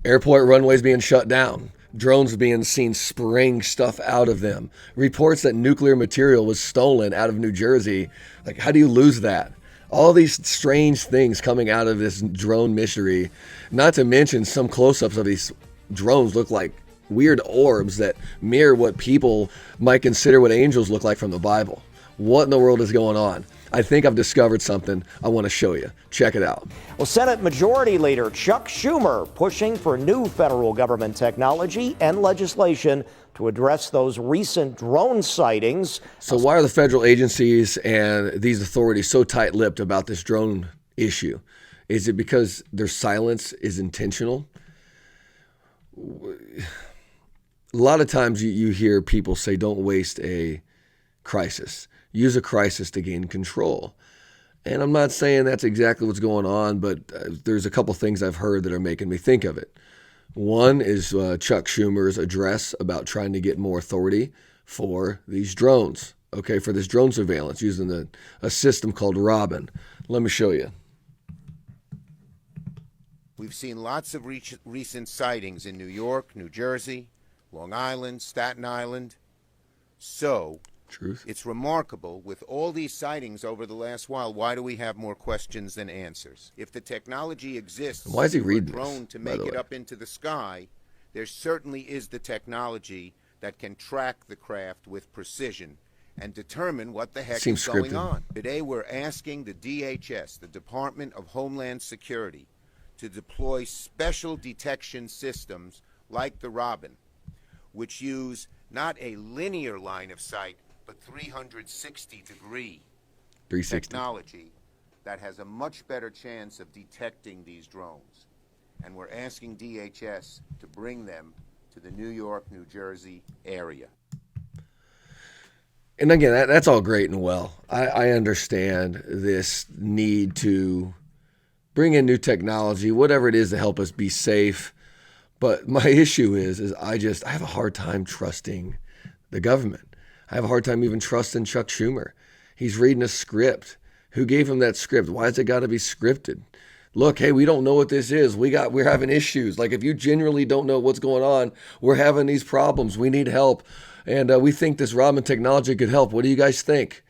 Airport runways being shut down. Drones being seen spraying stuff out of them. Reports that nuclear material was stolen out of New Jersey. Like, how do you lose that? All these strange things coming out of this drone mystery. Not to mention some close-ups of these drones look like weird orbs that mirror what people might consider what angels look like from the Bible. What in the world is going on? I think I've discovered something I want to show you. Check it out. Well, Senate Majority Leader Chuck Schumer pushing for new federal government technology and legislation to address those recent drone sightings. So why are the federal agencies and these authorities so tight-lipped about this drone issue? Is it because their silence is intentional? A lot of times you hear people say, don't waste a crisis. Use a crisis to gain control. And I'm not saying that's exactly what's going on, but there's a couple things I've heard that are making me think of it. One is Chuck Schumer's address about trying to get more authority for these drones, okay, for this drone surveillance using a system called Robin. Let me show you. We've seen lots of recent sightings in New York, New Jersey, Long Island, Staten Island. So, Truth. It's remarkable, with all these sightings over the last while, why do we have more questions than answers? If the technology exists why is he for a reading drone this, to make it up into the sky, there certainly is the technology that can track the craft with precision and determine what the heck Seems is going scripted. on. Today we're asking the DHS, the Department of Homeland Security, to deploy special detection systems like the Robin, which use not a linear line of sight, but 360-degree technology that has a much better chance of detecting these drones. And we're asking DHS to bring them to the New York, New Jersey area. And again, that's all great and well. I understand this need to bring in new technology, whatever it is to help us be safe. But my issue is I have a hard time trusting the government. I have a hard time even trusting Chuck Schumer. He's reading a script. Who gave him that script? Why has it got to be scripted? Look, hey, we don't know what this is. We're having issues. Like, if you genuinely don't know what's going on, we're having these problems. We need help. And we think this Robin technology could help. What do you guys think?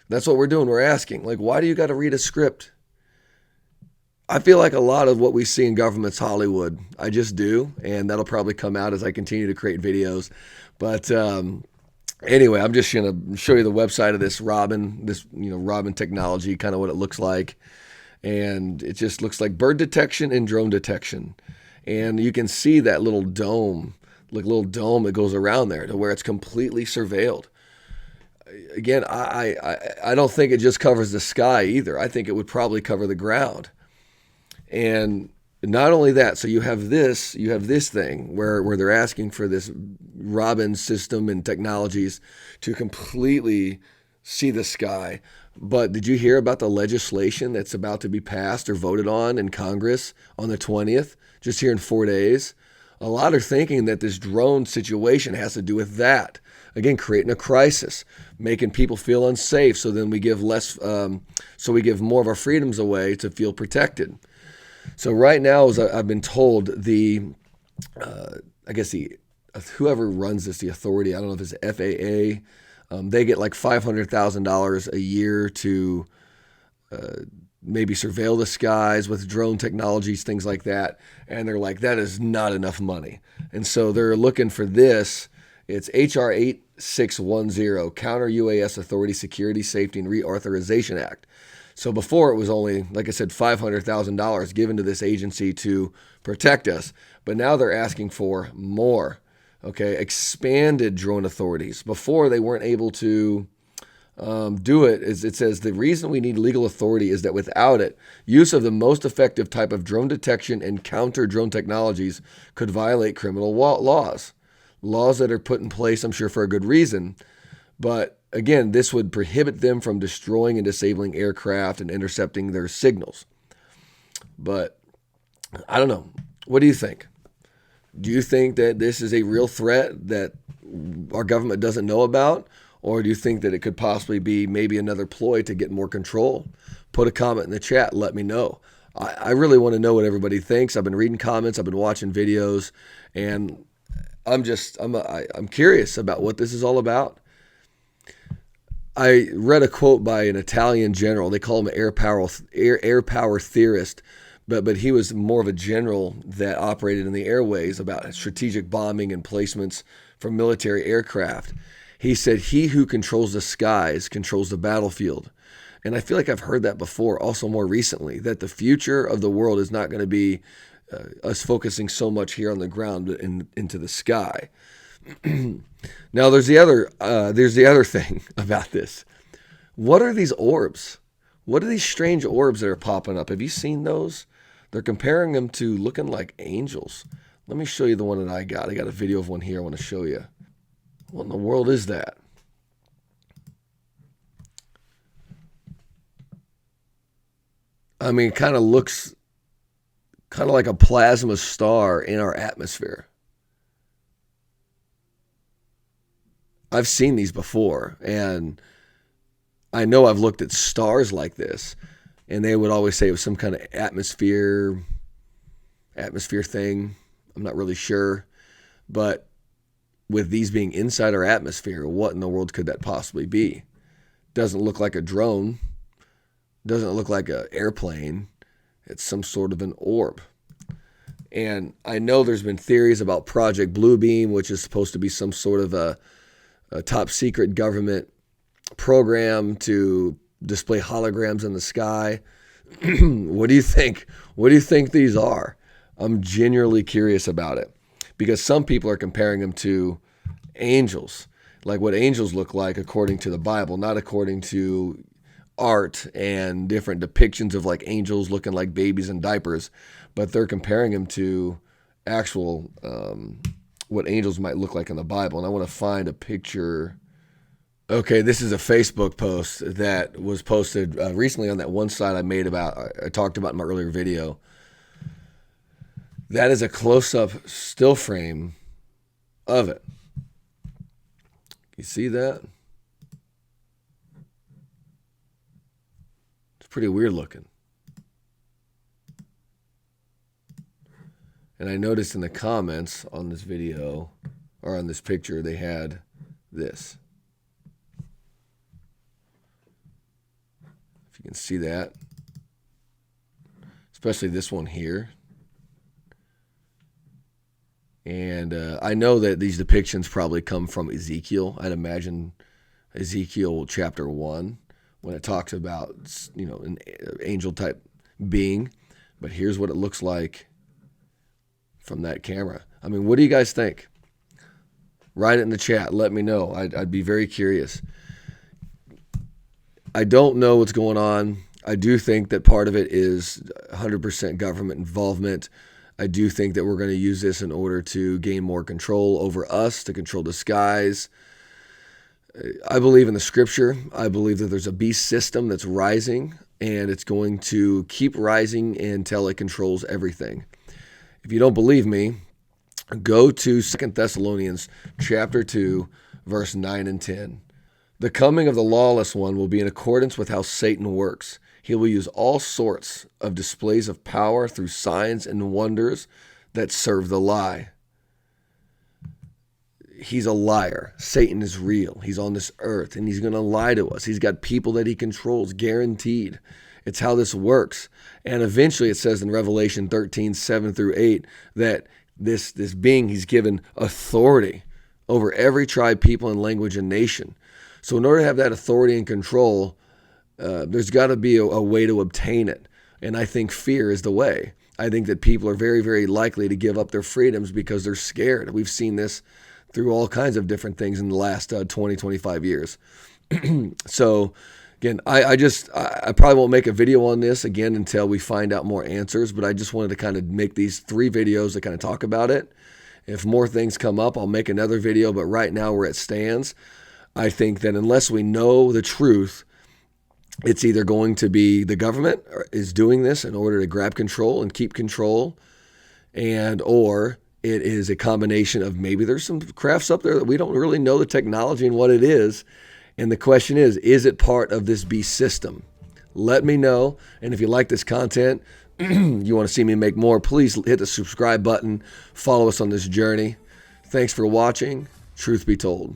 That's what we're doing. We're asking. Like, why do you got to read a script? I feel like a lot of what we see in government's Hollywood. I just do. And that'll probably come out as I continue to create videos. But anyway, I'm just going to show you the website of this Robin, Robin technology, kind of what it looks like. And it just looks like bird detection and drone detection. And you can see that little dome, that goes around there to where it's completely surveilled. Again, I don't think it just covers the sky either. I think it would probably cover the ground. And not only that, so you have this thing where they're asking for this Robin system and technologies to completely see the sky. But did you hear about the legislation that's about to be passed or voted on in Congress on the 20th, just here in 4 days? A lot are thinking that this drone situation has to do with that. Again, creating a crisis, making people feel unsafe, so then we give we give more of our freedoms away to feel protected. So right now, as I've been told, whoever runs this, the authority, I don't know if it's FAA, they get like $500,000 a year to maybe surveil the skies with drone technologies, things like that. And they're like, that is not enough money. And so they're looking for this. It's HR 8610, Counter-UAS Authority Security, Safety, and Reauthorization Act. So before it was only, like I said, $500,000 given to this agency to protect us. But now they're asking for more, okay, expanded drone authorities. Before they weren't able to do it. It says the reason we need legal authority is that without it, use of the most effective type of drone detection and counter drone technologies could violate criminal laws. Laws that are put in place, I'm sure, for a good reason. But again, this would prohibit them from destroying and disabling aircraft and intercepting their signals. But I don't know. What do you think? Do you think that this is a real threat that our government doesn't know about? Or do you think that it could possibly be maybe another ploy to get more control? Put a comment in the chat. Let me know. I really want to know what everybody thinks. I've been reading comments, I've been watching videos, and I'm curious about what this is all about. I read a quote by an Italian general. They call him an air power theorist, but he was more of a general that operated in the airways about strategic bombing and placements for military aircraft. He said, "He who controls the skies controls the battlefield." And I feel like I've heard that before, also more recently, that the future of the world is not going to be us focusing so much here on the ground but into the sky. Now, there's the other thing about this. What are these orbs? What are these strange orbs that are popping up? Have you seen those? They're comparing them to looking like angels. Let me show you the one that I got. I got a video of one here I want to show you. What in the world is that? I mean, it kind of looks kind of like a plasma star in our atmosphere. I've seen these before, and I know I've looked at stars like this, and they would always say it was some kind of atmosphere thing. I'm not really sure, but with these being inside our atmosphere, what in the world could that possibly be? Doesn't look like a drone. Doesn't look like an airplane. It's some sort of an orb. And I know there's been theories about Project Bluebeam, which is supposed to be some sort of a top secret government program to display holograms in the sky. What do you think? What do you think these are? I'm genuinely curious about it, because some people are comparing them to angels, like what angels look like according to the Bible, not according to art and different depictions of like angels looking like babies in diapers, but they're comparing them to actual what angels might look like in the Bible. And I want to find a picture. Okay, this is a Facebook post that was posted recently on that one site I talked about in my earlier video. That is a close-up still frame of it. You see that? It's pretty weird looking. And I noticed in the comments on this video, or on this picture, they had this. If you can see that. Especially this one here. And I know that these depictions probably come from Ezekiel. I'd imagine Ezekiel chapter 1, when it talks about, an angel type being. But here's what it looks like from that camera. I mean, what do you guys think? Write it in the chat. Let me know. I'd be very curious. I don't know what's going on. I do think that part of it is 100% government involvement. I do think that we're going to use this in order to gain more control over us, to control the skies. I believe in the scripture. I believe that there's a beast system that's rising, and it's going to keep rising until it controls everything. If you don't believe me, go to 2 Thessalonians chapter 2, verse 9 and 10. The coming of the lawless one will be in accordance with how Satan works. He will use all sorts of displays of power through signs and wonders that serve the lie. He's a liar. Satan is real. He's on this earth, and he's going to lie to us. He's got people that he controls, guaranteed. It's how this works. And eventually it says in Revelation 13, 7 through 8, that this being, he's given authority over every tribe, people, and language and nation. So in order to have that authority and control, there's got to be a way to obtain it. And I think fear is the way. I think that people are very, very likely to give up their freedoms because they're scared. We've seen this through all kinds of different things in the last 20, 25 years. So again, I probably won't make a video on this again until we find out more answers, but I just wanted to kind of make these 3 videos that kind of talk about it. If more things come up, I'll make another video, but right now where it stands, I think that unless we know the truth, it's either going to be the government is doing this in order to grab control and keep control, or it is a combination of maybe there's some crafts up there that we don't really know the technology and what it is. And the question is it part of this beast system? Let me know. And if you like this content, you want to see me make more, please hit the subscribe button. Follow us on this journey. Thanks for watching. Truth be told.